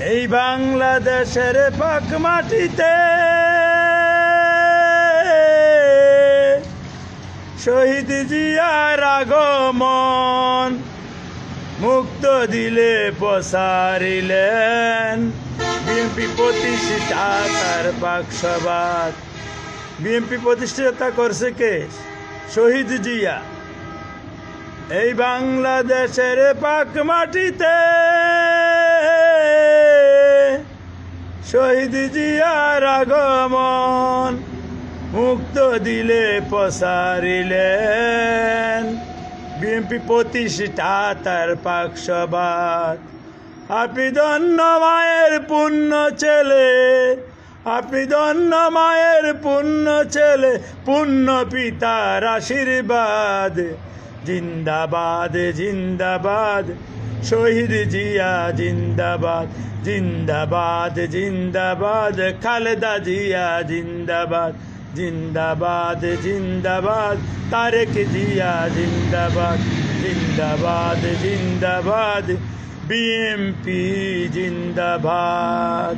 এই বাংলাদেশের পাক মাটিতে শহীদ জিয়ার আগমন, মুক্ত দিলে প্রসারিলেন বিএনপি প্রতিষ্ঠা তার বাকসবাদ। বিএনপি প্রতিষ্ঠাতা করছে কে? শহীদ জিয়া। এই বাংলাদেশের পাক মাটিতে শহীদ জিয়ার আগমন, মুক্ত দিলে প্রসারিলেন বিএনপি প্রতিষ্ঠা তার বাকসবাদ। আপনি ধন্য মায়ের পুণ্য ছেলে, আপনি ধন্য মায়ের পুণ্য ছেলে, পুণ্য পিতার আশীর্বাদ। জিন্দাবাদ জিন্দাবাদ শহীদ জিয়া, জিন্দাবাদ জিন্দাবাদ জিন্দাবাদ খালেদা জিয়া, জিন্দাবাদ জিন্দাবাদ জিন্দাবাদ তারেক জিয়া, জিন্দাবাদ জিন্দাবাদ জিন্দাবাদ বিএনপি জিন্দাবাদ।